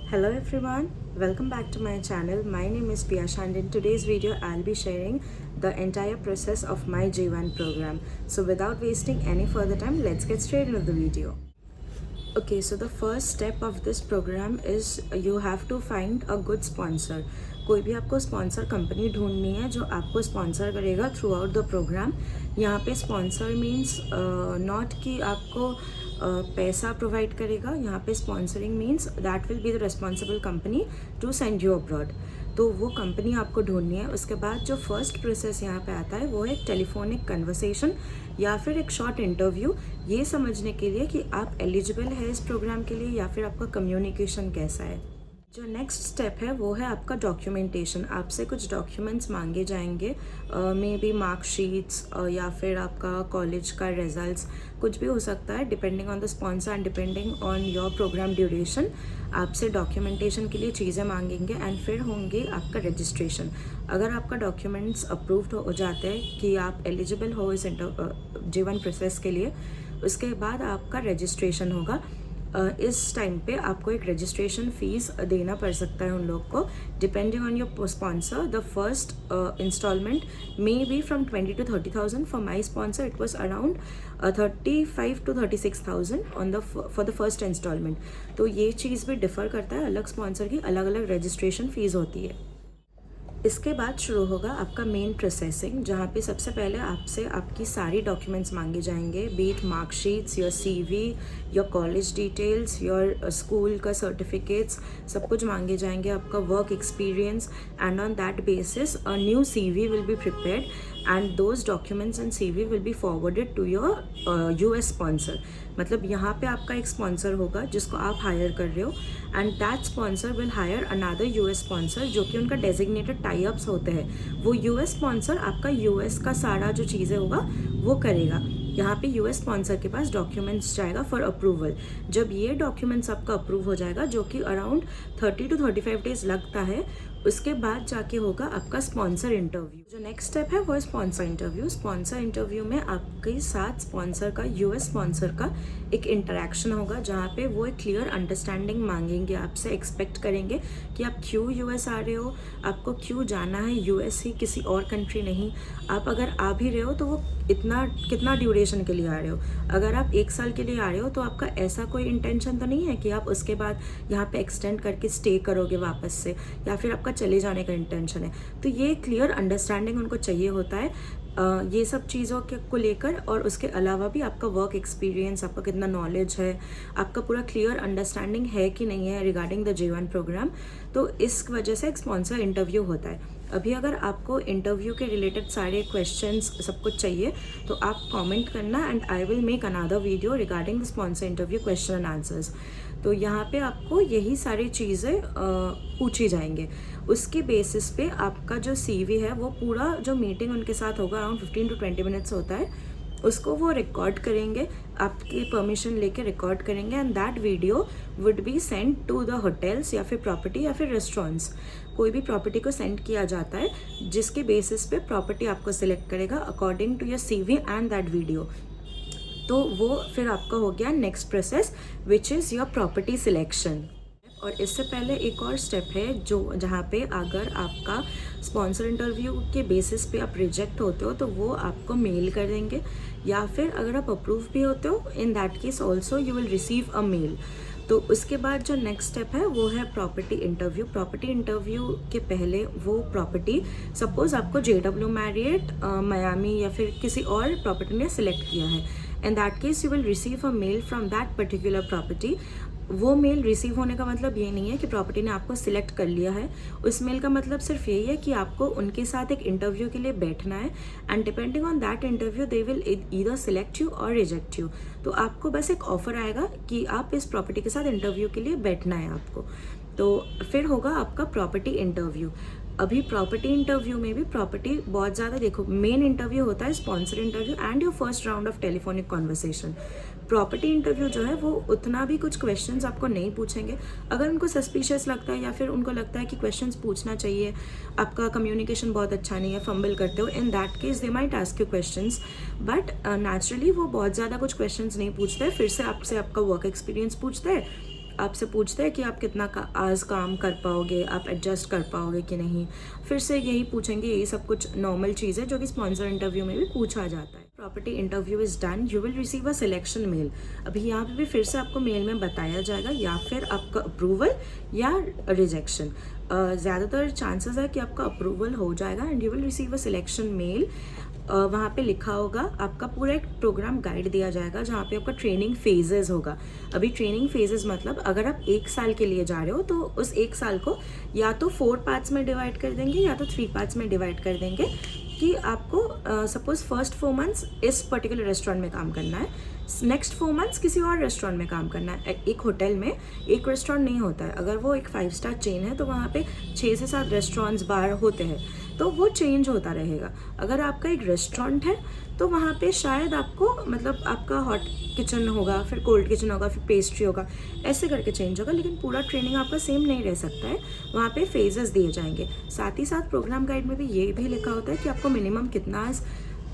Hello everyone, welcome back to my channel. My name is Piyash and in today's video I'll be sharing the entire process of my J1 program. So without wasting any further time, let's get straight into the video. Okay, so the first step of this program is you have to find a good sponsor. कोई भी आपको sponsor company ढूंढनी है जो आपको sponsor करेगा through out the programme. यहाँ पे स्पॉन्सर मीन्स नॉट कि आपको पैसा प्रोवाइड करेगा. यहाँ पे sponsoring means that will be the responsible company to send you abroad. तो वो कंपनी आपको ढूंढनी है. उसके बाद जो फर्स्ट प्रोसेस यहाँ पे आता है वो है एक टेलीफोनिक कन्वर्सेशन या फिर एक शॉर्ट इंटरव्यू, ये समझने के लिए कि आप एलिजिबल है इस प्रोग्राम के लिए या फिर आपका कम्युनिकेशन कैसा है. जो नेक्स्ट स्टेप है वो है आपका डॉक्यूमेंटेशन. आपसे कुछ डॉक्यूमेंट्स मांगे जाएंगे, मे बी मार्कशीट्स या फिर आपका कॉलेज का रिजल्ट्स, कुछ भी हो सकता है depending on the sponsor and depending on your program duration. आपसे डॉक्यूमेंटेशन के लिए चीज़ें मांगेंगे एंड फिर होंगे आपका रजिस्ट्रेशन. अगर आपका डॉक्यूमेंट्स अप्रूव्ड हो जाते हैं कि आप एलिजिबल हो इस J1 प्रोसेस के लिए, उसके बाद आपका रजिस्ट्रेशन होगा. इस टाइम पे आपको एक रजिस्ट्रेशन फ़ीस देना पड़ सकता है उन लोग को. Depending on your sponsor the first installment may be from 20 to 30,000. For my sponsor it was around 35 to 36,000 on the for the first installment. तो ये चीज़ भी डिफ़र करता है, अलग स्पॉन्सर की अलग अलग रजिस्ट्रेशन फ़ीस होती है. इसके बाद शुरू होगा आपका मेन प्रोसेसिंग, जहाँ पे सबसे पहले आपसे आपकी सारी डॉक्यूमेंट्स मांगे जाएंगे, be it marksheets, your CV, your college details, your school का सर्टिफिकेट्स, सब कुछ मांगे जाएंगे. आपका work experience and on that basis a new CV will be prepared and those documents and CV will be forwarded to your US sponsor. मतलब यहाँ पे आपका एक स्पॉन्सर होगा जिसको आप हायर कर रहे हो and that sponsor will hire another US sponsor, जो कि उनका डेजिग्नेटेड टाई अप्स होते हैं. वो US स्पॉन्सर आपका US का सारा जो चीज़ें होगा वो करेगा. यहाँ पे US स्पॉन्सर के पास डॉक्यूमेंट्स जाएगा फॉर अप्रूवल. जब ये डॉक्यूमेंट्स आपका अप्रूव हो जाएगा, जो कि अराउंड 30 to 35 डेज लगता है, उसके बाद जाके होगा आपका स्पॉन्सर इंटरव्यू. जो नेक्स्ट स्टेप है वो है स्पॉन्सर इंटरव्यू. स्पॉन्सर इंटरव्यू में आपके साथ स्पॉन्सर का, US स्पॉन्सर का एक इंटरेक्शन होगा, जहाँ पे वो एक क्लियर अंडरस्टैंडिंग मांगेंगे आपसे, एक्सपेक्ट करेंगे कि आप क्यों US आ रहे हो, आपको क्यों जाना है US ही, किसी और कंट्री नहीं. आप अगर आ भी रहे हो तो वो कितना ड्यूरेशन के लिए आ रहे हो. अगर आप 1 साल के लिए आ रहे हो तो आपका ऐसा कोई इंटेंशन तो नहीं है कि आप उसके बाद यहाँ पे एक्सटेंड करके स्टे करोगे वापस से, या फिर आपका चले जाने का इंटेंशन है. तो ये क्लियर अंडरस्टैंडिंग उनको चाहिए होता है ये सब चीज़ों के को लेकर. और उसके अलावा भी आपका वर्क एक्सपीरियंस, आपका कितना नॉलेज है, आपका पूरा क्लियर अंडरस्टैंडिंग है कि नहीं है रिगार्डिंग द J1 प्रोग्राम. तो इस वजह से एक स्पॉन्सर इंटरव्यू होता है. अभी अगर आपको इंटरव्यू के रिलेटेड सारे क्वेश्चंस सब कुछ चाहिए तो आप कमेंट करना and I will make another video regarding the sponsor interview question and answers. तो यहाँ पे आपको यही सारी चीज़ें पूछी जाएंगे. उसके बेसिस पे आपका जो CV है वो पूरा जो मीटिंग उनके साथ होगा अराउंड 15 to 20 मिनट्स होता है, उसको वो रिकॉर्ड करेंगे, आपकी परमिशन लेके रिकॉर्ड करेंगे and that video would be send to the hotels या फिर प्रॉपर्टी या फिर रेस्टोरेंट्स. कोई भी प्रॉपर्टी को सेंड किया जाता है जिसके बेसिस पे प्रॉपर्टी आपको सिलेक्ट करेगा according to your CV and that video. तो वो फिर आपका हो गया next process which is your property selection. और इससे पहले एक और स्टेप है जहाँ पे अगर आपका स्पॉन्सर इंटरव्यू के बेसिस पे आप रिजेक्ट होते हो तो वो आपको मेल कर देंगे, या फिर अगर आप अप्रूव भी होते हो in that case also you will receive a mail. तो उसके बाद जो नेक्स्ट स्टेप है वो है प्रॉपर्टी इंटरव्यू. प्रॉपर्टी इंटरव्यू के पहले वो प्रॉपर्टी, सपोज आपको JW मैरियट मियामी या फिर किसी और प्रॉपर्टी ने सिलेक्ट किया है, in that case you will receive a mail from that particular property. वो मेल रिसीव होने का मतलब ये नहीं है कि प्रॉपर्टी ने आपको सिलेक्ट कर लिया है. उस मेल का मतलब सिर्फ यही है कि आपको उनके साथ एक इंटरव्यू के लिए बैठना है and depending on that interview they will either select you और रिजेक्ट यू. तो आपको बस एक ऑफर आएगा कि आप इस प्रॉपर्टी के साथ इंटरव्यू के लिए बैठना है आपको. तो फिर होगा आपका प्रॉपर्टी इंटरव्यू. अभी प्रॉपर्टी इंटरव्यू में भी प्रॉपर्टी बहुत ज़्यादा, देखो मेन इंटरव्यू होता है sponsor interview and your first round of telephonic conversation. Property interview जो है वो उतना भी कुछ क्वेश्चंस आपको नहीं पूछेंगे. अगर उनको सस्पिशियस लगता है या फिर उनको लगता है कि क्वेश्चंस पूछना चाहिए, आपका कम्युनिकेशन बहुत अच्छा नहीं है, फंबल करते हो, in that case they might ask you questions. But naturally वो बहुत ज़्यादा कुछ क्वेश्चंस नहीं पूछते हैं. फिर से आपसे आपका वर्क एक्सपीरियंस पूछते हैं आपसे पूछते हैं कि आप कितना आज काम कर पाओगे, आप एडजस्ट कर पाओगे कि नहीं। फिर से यही पूछेंगे, यही सब कुछ नॉर्मल चीज़ है जो कि स्पॉन्सर इंटरव्यू में भी पूछा जाता है। Property interview is done, you will receive a selection mail. अभी यहाँ पे भी फिर से आपको मेल में बताया जाएगा या फिर आपका अप्रूवल या रिजेक्शन। ज़्यादातर चांसेस है कि आपका अप्रूवल हो जाएगा and you will receive a selection mail. वहाँ पे लिखा होगा, आपका पूरा एक प्रोग्राम गाइड दिया जाएगा जहाँ पे आपका ट्रेनिंग फेजेस होगा। अभी ट्रेनिंग फेजेस मतलब अगर आप 1 साल के लिए जा रहे हो तो उस 1 साल को या तो 4 पार्ट्स में डिवाइड कर देंगे या तो 3 पार्ट्स में डिवाइड कर देंगे कि आपको सपोज फर्स्ट 4 मंथ्स इस पर्टिकुलर रेस्टोरेंट में काम करना है, नेक्स्ट 4 मंथ्स किसी और रेस्टोरेंट में काम करना है। एक होटल में एक रेस्टोरेंट नहीं होता है, अगर वो एक 5 स्टार चेन है तो वहाँ पे 6 से 7 रेस्टोरेंट्स बार होते हैं, तो वो चेंज होता रहेगा। अगर आपका एक रेस्टोरेंट है तो वहाँ पे शायद आपको मतलब आपका हॉट किचन होगा, फिर कोल्ड किचन होगा, फिर पेस्ट्री होगा, ऐसे करके चेंज होगा, लेकिन पूरा ट्रेनिंग आपका सेम नहीं रह सकता है। वहाँ पे फेजेस दिए जाएंगे। साथ ही साथ प्रोग्राम गाइड में भी ये भी लिखा होता है कि आपको मिनिमम कितना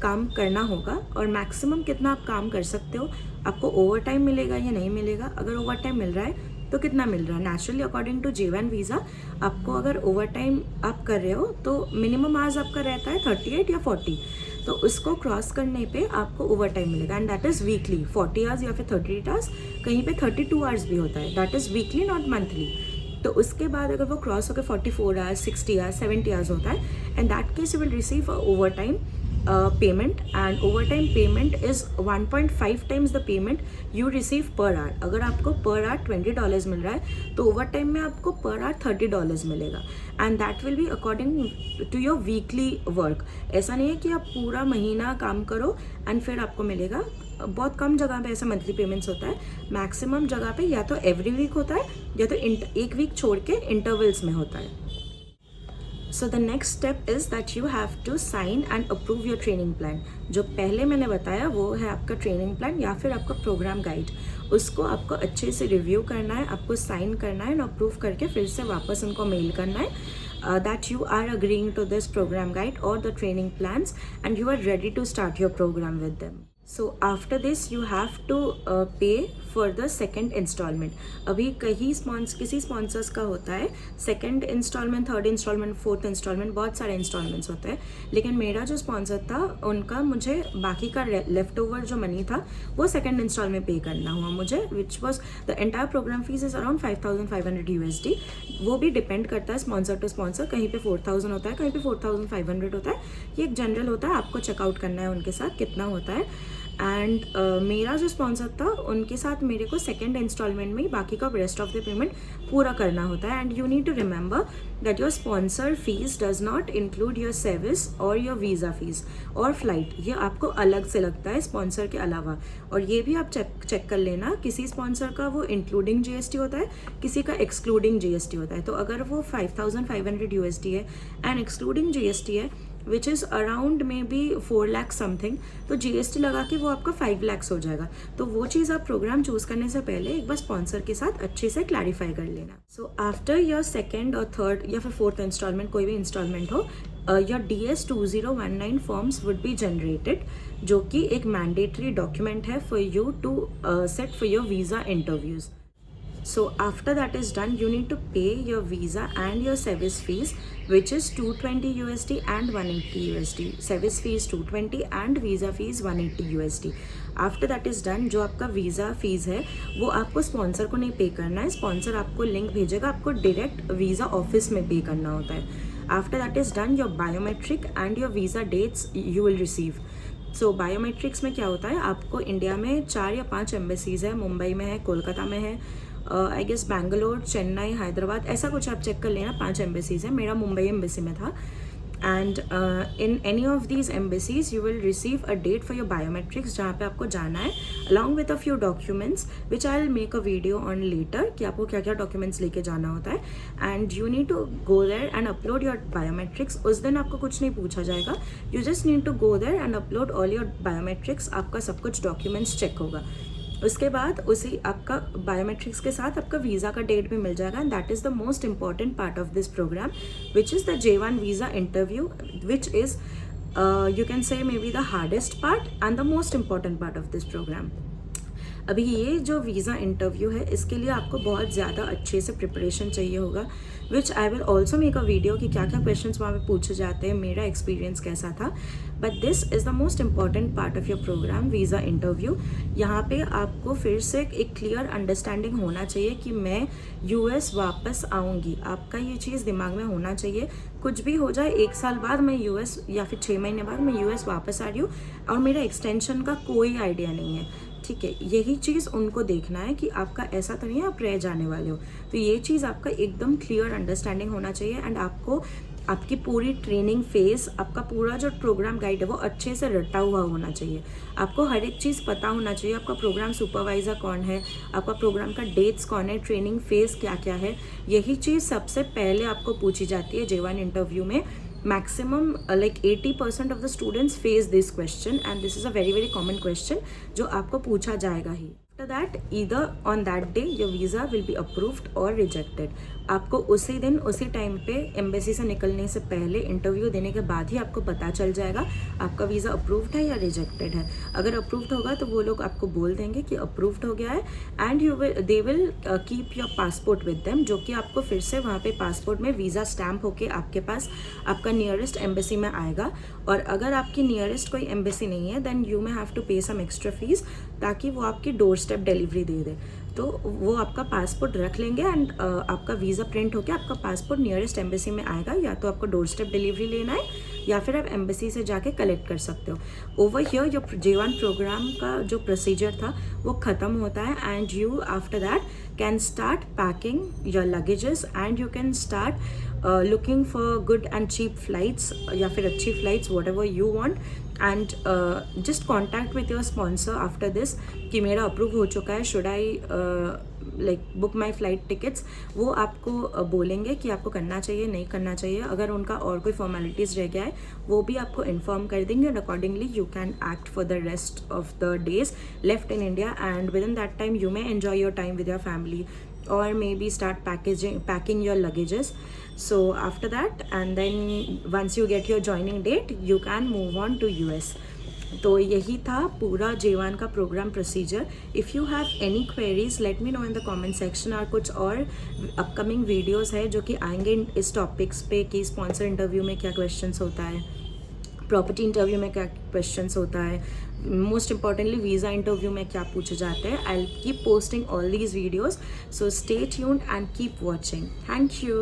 काम करना होगा और मैक्सिमम कितना आप काम कर सकते हो। आपको ओवर टाइम मिलेगा या नहीं मिलेगा, अगर ओवर टाइम मिल रहा है तो कितना मिल रहा है। Naturally according to J1 visa आपको अगर ओवर टाइम आप कर रहे हो तो मिनिमम आवर्स आपका रहता है 38 या 40, तो उसको क्रॉस करने पे आपको ओवर टाइम मिलेगा and that is weekly 40 hours या फिर 38 आवर्स, कहीं पे 32 आवर्स भी होता है, that is weekly not monthly. तो उसके बाद अगर वो क्रॉस होकर 44 आवर्स, 60 आवर्स, 70 आवर्स होता है, and that case you will receive over time payment and over time payment is 1.5 times the payment you receive per hour. अगर आपको पर आवर $20 मिल रहा है तो ओवर टाइम में आपको पर आवर $30 मिलेगा and that will be according to your weekly work. ऐसा नहीं है कि आप पूरा महीना काम करो एंड फिर आपको मिलेगा। बहुत कम जगह पे ऐसा मंथली पेमेंट्स होता है, मैक्सिमम जगह पे या तो एवरी वीक होता है या तो एक वीक छोड़ के इंटरवल्स में होता है। So the next step is that you have to sign and approve your training plan. जो पहले मैंने बताया वो है आपका ट्रेनिंग प्लान या फिर आपका प्रोग्राम गाइड। उसको आपको अच्छे से रिव्यू करना है, आपको साइन करना है एंड अप्रूव करके फिर से वापस उनको मेल करना है that you are agreeing to this program guide और the training plans and you are ready to start your program with them. So after this you have to pay for the second installment. अभी किसी sponsors का होता है second installment, third installment, fourth installment, बहुत सारे installments होते हैं, लेकिन मेरा जो स्पॉन्सर था उनका मुझे बाकी का लेफ्ट ओवर जो मनी था वो सेकंड इंस्टॉलमेंट पे करना हुआ मुझे, which was the entire program fees is around 5500 USD। वो भी डिपेंड करता है स्पॉन्सर टू स्पॉन्सर, कहीं पे 4000 होता है, कहीं पे 4500 होता है। ये एक जनरल होता है, आपको चेकआउट करना है उनके साथ कितना होता है। एंड मेरा जो स्पॉन्सर था उनके साथ मेरे को सेकेंड इंस्टॉलमेंट में ही बाकी का रेस्ट ऑफ द पेमेंट पूरा करना होता है। And you need to remember that your sponsor fees does not include your service और योर वीज़ा फीस और फ्लाइट, ये आपको अलग से लगता है स्पॉन्सर के अलावा। और ये भी आप चेक कर लेना, किसी स्पॉन्सर का वो इंक्लूडिंग GST होता है, किसी का एक्सक्लूडिंग GST होता है। तो अगर वो 5500 USD है एंड एक्सक्लूडिंग GST है which is around may be 4 lakh something, तो GST लगा के वो आपका 5 लाख हो जाएगा। तो वो चीज़ आप प्रोग्राम चूज़ करने से पहले एक बार स्पॉन्सर के साथ अच्छे से क्लैरिफाई कर लेना। सो आफ्टर योर सेकेंड और थर्ड या फिर फोर्थ इंस्टॉलमेंट, कोई भी इंस्टॉलमेंट हो, your DS2019 forms would be generated, जो कि एक मैंडेटरी डॉक्यूमेंट है for you to set for your visa interviews. So after that is done, you need to pay your visa and your service fees, which is 220 USD and 180 USD. Service fees 220 and visa fees 180 USD. After that is done, जो आपका visa fees है वो आपको sponsor को नहीं पे करना है, स्पॉन्सर आपको लिंक भेजेगा, आपको डायरेक्ट वीज़ा ऑफिस में पे करना होता है। After that is done, your biometric and your visa dates you will receive. So biometrics में क्या होता है, आपको इंडिया में 4 या 5 एम्बेसीज़ है, मुंबई में है, कोलकाता में है, आई गेस बैंगलोर, चेन्नई, हैदराबाद, ऐसा कुछ आप चेक कर लेना, 5 एम्बेसीज़ है। मेरा मुंबई एम्बेसी में था। And in any of these embassies you will receive a date for your biometrics, जहाँ पे आपको जाना है along with a few documents which I will make a video on later कि आपको क्या क्या डॉक्यूमेंट्स लेके जाना होता है। And you need to go there and upload your biometrics. उस दिन आपको कुछ नहीं पूछा जाएगा, you just need to go there and upload all your biometrics, आपका सब कुछ डॉक्यूमेंट्स चेक होगा। उसके बाद उसी आपका बायोमेट्रिक्स के साथ आपका वीज़ा का डेट भी मिल जाएगा। And that is the most important part of this program which is the J1 visa interview, which is you can say maybe the hardest part and the most important part of this program. अभी ये जो visa interview है इसके लिए आपको बहुत ज़्यादा अच्छे से प्रिपरेशन चाहिए होगा, which I will also make a video कि क्या क्या क्वेश्चन वहाँ पे पूछे जाते हैं, मेरा एक्सपीरियंस कैसा था। But this is the most important part of your program, visa interview. यहाँ पे आपको फिर से एक क्लियर अंडरस्टैंडिंग होना चाहिए कि मैं यूएस वापस आऊँगी। आपका ये चीज़ दिमाग में होना चाहिए, कुछ भी हो जाए 1 साल बाद मैं यूएस या फिर 6 महीने बाद मैं यूएस वापस आ रही हूँ और मेरा एक्सटेंशन का कोई आइडिया नहीं है, ठीक है। यही चीज़ उनको देखना है कि आपका ऐसा तो नहीं है आप रह जाने वाले हो। तो ये चीज़ आपका एकदम क्लियर अंडरस्टैंडिंग होना चाहिए एंड आपको आपकी पूरी ट्रेनिंग फेस, आपका पूरा जो प्रोग्राम गाइड है वो अच्छे से रटा हुआ होना चाहिए। आपको हर एक चीज़ पता होना चाहिए, आपका प्रोग्राम सुपरवाइज़र कौन है, आपका प्रोग्राम का डेट्स कौन है, ट्रेनिंग फेस क्या क्या है। यही चीज़ सबसे पहले आपको पूछी जाती है J1 इंटरव्यू में। Maximum like 80% of the students face this question and this is a very very common question जो आपको पूछा जाएगा ही। After that, either on that day your visa will be approved or rejected. आपको उसी दिन उसी time पे एम्बेसी से निकलने से पहले इंटरव्यू देने के बाद ही आपको पता चल जाएगा आपका वीज़ा अप्रूव्ड है या रिजेक्टेड है। अगर अप्रूव्ड होगा तो वो लोग आपको बोल देंगे कि अप्रूव्ड हो गया है and they will keep your passport with them, जो कि आपको फिर से वहाँ पे पासपोर्ट में वीज़ा स्टैम्प होके आपके पास आपका नियरेस्ट एम्बेसी में आएगा। और अगर आपकी नियरेस्ट कोई एम्बेसी नहीं है then you may have to pay some extra fees ताकि वो आपकी डोर स्टेप डिलीवरी दे दे। तो वो आपका पासपोर्ट रख लेंगे एंड आपका वीज़ा प्रिंट होकर आपका पासपोर्ट नियरेस्ट एम्बेसी में आएगा। या तो आपको डोर स्टेप डिलीवरी लेना है या फिर आप एम्बेसी से जाके कलेक्ट कर सकते हो। ओवर हियर जो J1 प्रोग्राम का जो प्रोसीजर था वो ख़त्म होता है and you after that can start packing your luggages and you can start looking for good and cheap flights या फिर अच्छी flights whatever you want and just contact with your sponsor after this कि मेरा approve हो चुका है, should I like book my flight tickets. वो आपको बोलेंगे कि आपको करना चाहिए नहीं करना चाहिए। अगर उनका और कोई फॉर्मेलिटीज़ रह गया है वो भी आपको इन्फॉर्म कर देंगे and accordingly you can act for the rest of the days left in India and with in that time you may enjoy your time with your family or maybe start packing your luggages. So after that and then once you get your joining date you can move on to US. तो यही था पूरा J1 का program procedure. If you have any queries let me know in the comment section. और कुछ और upcoming videos है जो कि आएंगे इस टॉपिक्स पे कि स्पॉन्सर इंटरव्यू में क्या क्वेश्चंस होता है, प्रॉपर्टी इंटरव्यू में क्या क्वेश्चंस होता है, मोस्ट इम्पॉर्टेंटली वीज़ा इंटरव्यू में क्या पूछे जाते हैं। I will keep posting all these videos, so stay tuned and keep watching. Thank you.